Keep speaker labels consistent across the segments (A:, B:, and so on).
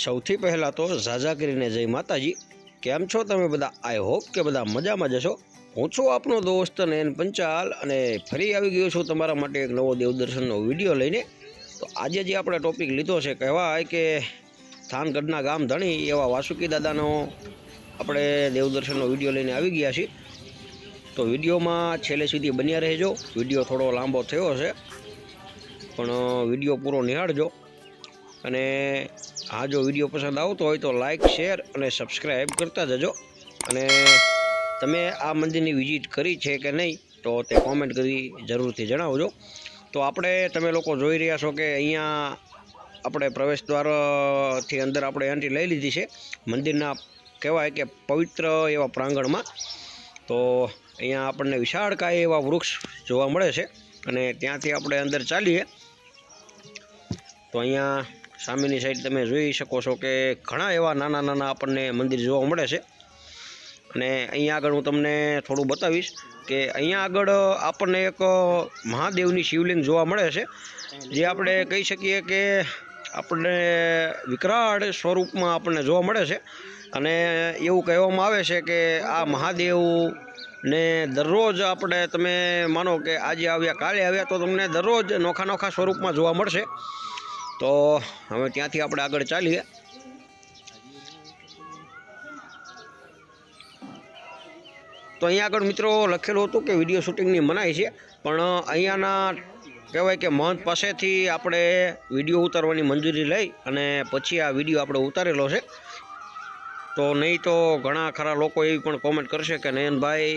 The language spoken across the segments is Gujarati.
A: સૌથી પહેલાં તો ઝાઝા કરીને જય માતાજી। કેમ છો તમે બધા? આઈ હોપ કે બધા મજામાં જશો। હું છું આપનો દોસ્ત નયન પંચાલ અને ફરી આવી ગયો છું તમારા માટે એક નવો દેવદર્શનનો વિડીયો લઈને। તો આજે જે આપણે ટોપિક લીધો છે, કહેવાય કે થાનગઢના ગામ ધણી એવા વાસુકી દાદાનો આપણે દેવદર્શનનો વિડીયો લઈને આવી ગયા છીએ। તો વિડીયોમાં છેલ્લે સુધી બન્યા રહેજો। વિડીયો થોડો લાંબો થયો હશે પણ વિડીયો પૂરો નિહાળજો। અને આ જો વિડીયો પસંદ આવતો હોય તો લાઇક શેર અને સબસ્ક્રાઈબ કરતા જજો। અને તમે આ મંદિરની વિઝિટ કરી છે કે નહીં તો તે કોમેન્ટ કરી જરૂરથી જણાવજો। તો આપણે તમે લોકો જોઈ રહ્યા છો કે અહીંયા આપણે પ્રવેશ દ્વારથી અંદર આપણે એન્ટ્રી લઈ લીધી છે મંદિરના કહેવાય કે પવિત્ર એવા પ્રાંગણમાં। તો અહીંયા આપણને વિશાળકાય એવા વૃક્ષ જોવા મળે છે અને ત્યાંથી આપણે અંદર ચાલીએ તો અહીંયા સામેની સાઈડ તમે જોઈ શકો છો કે ઘણા એવા નાના નાના આપણને મંદિર જોવા મળે છે। અને અહીંયા આગળ હું તમને થોડું બતાવીશ કે અહીંયા આગળ આપણને એક મહાદેવની શિવલિંગ જોવા મળે છે, જે આપણે કહી શકીએ કે આપણને વિકરાળ સ્વરૂપમાં આપણને જોવા મળે છે। અને એવું કહેવામાં આવે છે કે આ મહાદેવને દરરોજ આપણે તમે માનો કે આજે આવ્યા કાલે આવ્યા તો તમને દરરોજ નોખા નોખા સ્વરૂપમાં જોવા મળશે। તો હવે ત્યાંથી આપણે આગળ ચાલીએ। તો અહીંયા આગળ મિત્રો લખેલું હતું કે વિડીયો શૂટિંગની મનાઈ છે, પણ અહીંયાના કહેવાય કે મહંત પાસેથી આપણે વિડીયો ઉતારવાની મંજૂરી લઈ અને પછી આ વિડીયો આપણે ઉતારેલો છે। તો નહીં તો ઘણા ખરા લોકો એવી પણ કોમેન્ટ કરશે કે નયનભાઈ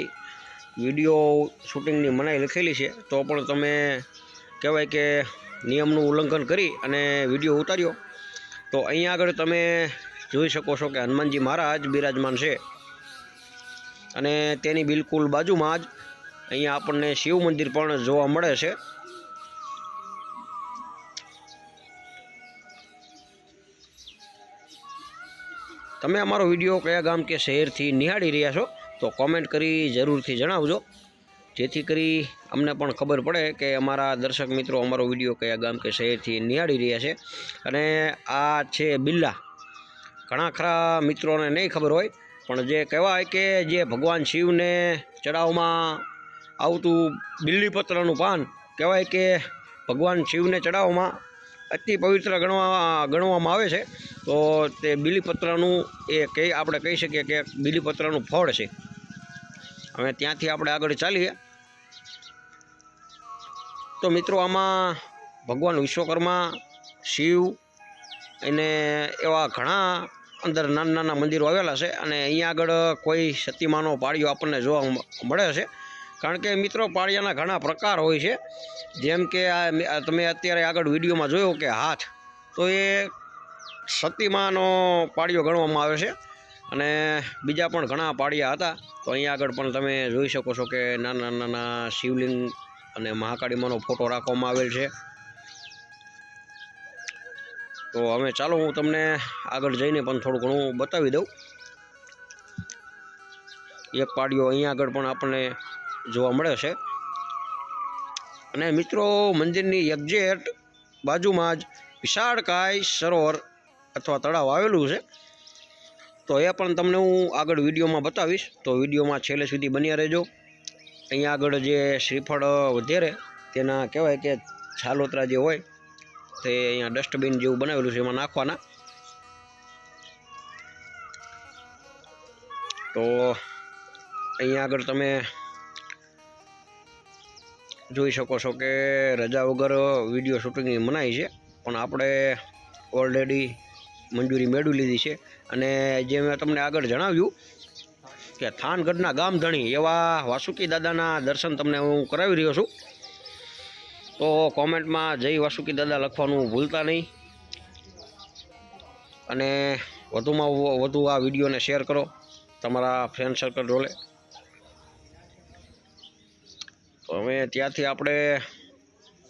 A: વિડીયો શૂટિંગની મનાઈ લખેલી છે તો પણ તમે કહેવાય કે નિયમનું ઉલ્લંઘન કરી અને વિડીયો ઉતાર્યો। તો અહીંયા આગળ તમે જોઈ શકો છો કે હનુમાનજી મહારાજ બિરાજમાન છે અને તેની બિલકુલ બાજુમાં જ અહીંયા આપણને શિવ મંદિર પણ જોવા મળે છે। તમે અમારો વિડીયો કયા ગામ કે શહેરથી નિહાળી રહ્યા છો તો કોમેન્ટ કરી જરૂરથી જણાવજો, જેથી કરી અમને પણ ખબર પડે કે અમારા દર્શક મિત્રો અમારો વિડીયો કયા ગામ કે શહેરથી નિહાળી રહ્યા છે। અને આ છે બિલ્લા। ઘણા ખરા મિત્રોને નહીં ખબર હોય પણ જે કહેવાય કે જે ભગવાન શિવને ચડાવવામાં આવતું બિલ્લીપત્રનું પાન કહેવાય કે ભગવાન શિવને ચડાવવામાં અતિ પવિત્ર ગણવામાં આવે છે। તો તે બિલ્લીપત્રનું આપણે કહી શકીએ કે બિલ્લીપત્રનું ફળ છે। હવે ત્યાંથી આપણે આગળ ચાલીએ તો મિત્રો આમાં ભગવાન વિશ્વકર્મા, શિવ અને એવા ઘણા અંદર નાના નાના મંદિરો આવેલા છે। અને અહીંયા આગળ કોઈ સતીમાનો પાળિયો આપણને જોવા મળે છે, કારણ કે મિત્રો પાળિયાના ઘણા પ્રકાર હોય છે। જેમ કે આ તમે અત્યારે આગળ વિડીયોમાં જોયો કે હાથ, તો એ સતીમાનો પાળિયો ગણવામાં આવે છે અને બીજા પણ ઘણા પાળિયા હતા। તો અહીંયા આગળ પણ તમે જોઈ શકો છો કે નાના નાના શિવલિંગ અને મહાકાળીમાનો ફોટો રાખવામાં આવેલ છે। તો હવે ચાલો હું તમને આગળ જઈને પણ થોડું ઘણું બતાવી દઉં। એક પાળિયો અહીંયા આગળ પણ આપણને જોવા મળે છે અને મિત્રો મંદિરની એક્ઝેક્ટ બાજુમાં જ વિશાળકાય સરોવર અથવા તળાવ આવેલું છે। તો એ પણ તમને હું આગળ વિડીયોમાં બતાવીશ, તો વિડીયોમાં છેલ્લે સુધી બન્યા રહેજો। અહીંયા આગળ જે શ્રીફળ વધેરે તેના કહેવાય કે છાલોતરા જે હોય તે અહીંયા ડસ્ટબિન જેવું બનાવેલું છે, એમાં નાખવાના। તો અહીંયા આગળ તમે જોઈ શકો છો કે રજા વગર વિડીયો શૂટિંગની મનાઈ છે, પણ આપણે ઓલરેડી મંજૂરી મેળવી લીધી છે। અને જે મેં તમને આગળ જણાવ્યું કે થાનગઢના ગામ ધણી એવા વાસુકી દાદાના દર્શન તમને હું કરાવી રહ્યો છું। તો કોમેન્ટમાં જય વાસુકી દાદા લખવાનું ભૂલતા નહીં અને વધુમાં વધુ આ વિડીયોને શેર કરો તમારા ફ્રેન્ડ સર્કલ જોડે। તો હવે ત્યાંથી આપણે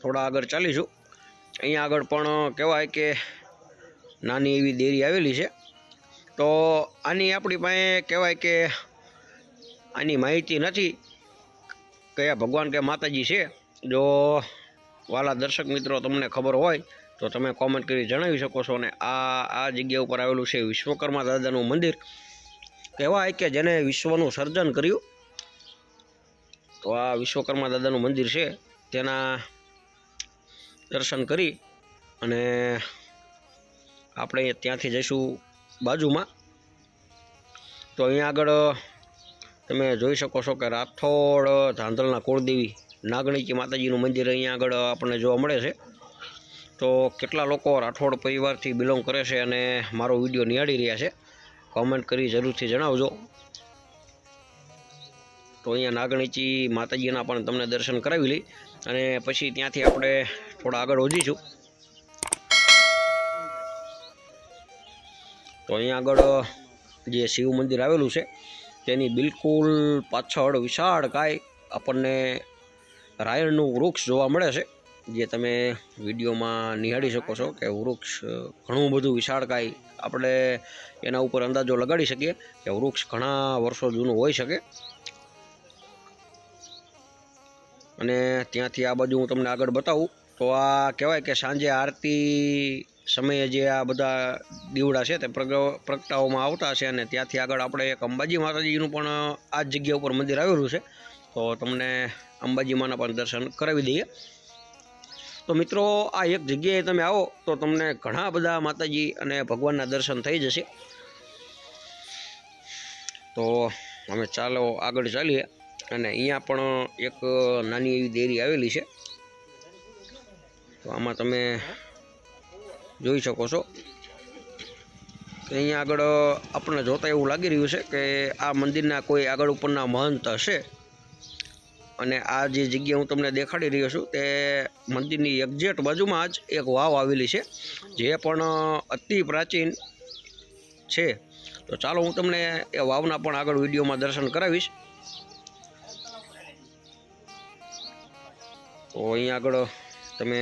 A: થોડા આગળ ચાલીશું। અહીંયા આગળ પણ કહેવાય કે નાની એવી દેરી આવેલી છે। તો આની આપણી પાસે કહેવાય કે આની માહિતી નથી કયા ભગવાન કે માતાજી છે। જો વાલા દર્શક મિત્રો તમને ખબર હોય તો તમે કોમેન્ટ કરી જણાવી શકો છો. અને આ જગ્યા ઉપર આવેલું છે વિશ્વકર્મા દાદાનું મંદિર. કહેવાય કે જેને વિશ્વનું સર્જન કર્યું, તો આ વિશ્વકર્મા દાદાનું મંદિર છે, તેના દર્શન કરી અને આપણે ત્યાંથી જઈશું બાજુમાં. તો અહીંયા આગળ તમે જોઈ શકો છો કે રાઠોડ ધાંધલના કુળદેવી નાગણીકી માતાજીનું મંદિર અહીંયા આગળ આપણને જોવા મળે છે. તો કેટલા લોકો રાઠોડ પરિવારથી બિલોંગ કરે છે અને મારો વિડીયો નિહાળી રહ્યા છે, કોમેન્ટ કરી જરૂરથી જણાવજો. તો અહીંયા નાગણીચી માતાજીના પણ તમને દર્શન કરાવી લઈ અને પછી ત્યાંથી આપણે થોડા આગળ વધીશું. તો અહીંયા આગળ જે શિવ મંદિર આવેલું છે તેની બિલકુલ પાછળ વિશાળકાય આપણને રાયણનું વૃક્ષ જોવા મળે છે, જે તમે વિડીયોમાં નિહાળી શકો છો કે વૃક્ષ ઘણું બધું વિશાળકાય. આપણે એના ઉપર અંદાજો લગાડી શકીએ કે વૃક્ષ ઘણા વર્ષો જૂનું હોઈ શકે. અને ત્યાંથી આ બાજુ હું તમને આગળ બતાવું તો આ કહેવાય કે સાંજે આરતી સમયે જે આ બધા દીવડા છે તે પ્રગટાવવામાં આવતા છે. અને ત્યાંથી આગળ આપણે એક અંબાજી માતાજીનું પણ આ જ જગ્યા ઉપર મંદિર આવેલું છે, તો તમને અંબાજી માના પણ દર્શન કરાવી દઈએ. તો મિત્રો, આ એક જગ્યાએ તમે આવો તો તમને ઘણા બધા માતાજી અને ભગવાનના દર્શન થઈ જશે. તો અમે ચાલો આગળ ચાલીએ. અને અહીંયા પણ એક નાની એવી દેરી આવેલી છે, તો આમાં તમે જોઈ શકો છો કે અહીંયા આગળ આપણને જોતા એવું લાગી રહ્યું છે કે આ મંદિરના કોઈ આગળ ઉપરના મહંત હશે. અને આ જે જગ્યા હું તમને દેખાડી રહ્યો છું તે મંદિરની એક્ઝેક્ટ બાજુમાં જ એક વાવ આવેલી છે, જે પણ અતિ પ્રાચીન છે. તો ચાલો હું તમને એ વાવના પણ આગળ વિડીયોમાં દર્શન કરાવીશ. તો અહીંયા આગળ તમે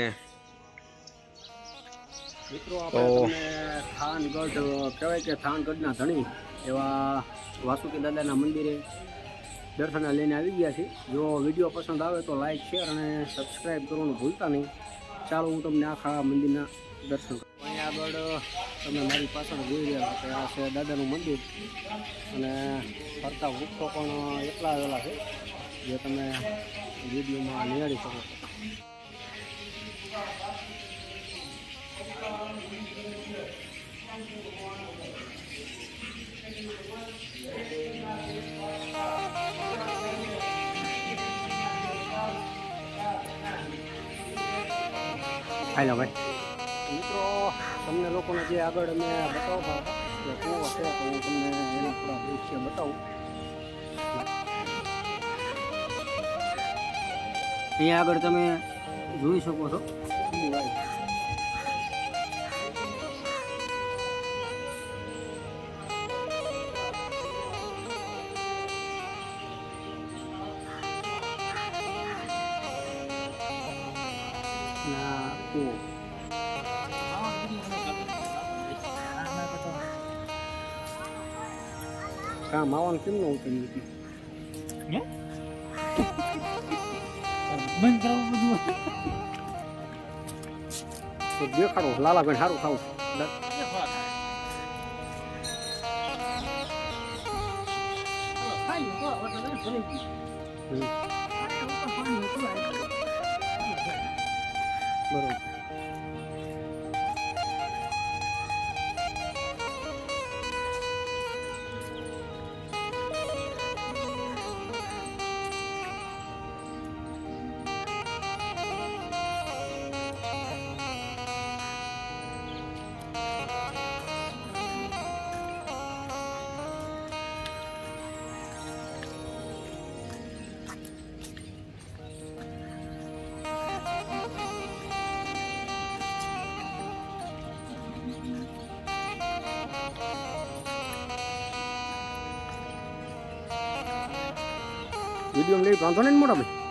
B: મિત્રો આપણે થાનગઢ કહેવાય કે થાનગઢના ધણી એવા વાસુકી દાદાના મંદિરે દર્શને લઈને આવી ગયા છે. જો વિડીયો પસંદ આવે તો લાઈક, શેર અને સબસ્ક્રાઈબ કરવાનું ભૂલતા નહીં. ચાલો હું તમને આખા મંદિરના દર્શન કરું. અહીંયા આગળ તમે મારી પાછળ જોઈ રહ્યા છો કે આ છે દાદાનું મંદિર, અને ફરતા વૃક્ષો પણ એટલા આવેલા છે જે તમે વિડીયોમાં નિહાળી શકો છો. હાલો ભાઈ. મિત્રો, તમને લોકોને જે આગળ મેં બતાવતા કે કૂવો છે, તો હું તમને એના થોડા દૃશ્ય બતાવું. અહીંયા આગળ તમે જોઈ શકો છો. કામ આવવાનું કેમ ન ઉતર્યું હતું? બંધ કરાવું બધું તો દેખાડો. લાલાભાઈ સારું ખાવું. બરોબર. વિડીયો લઈ વાંધો નહીં મોટા ભાઈ.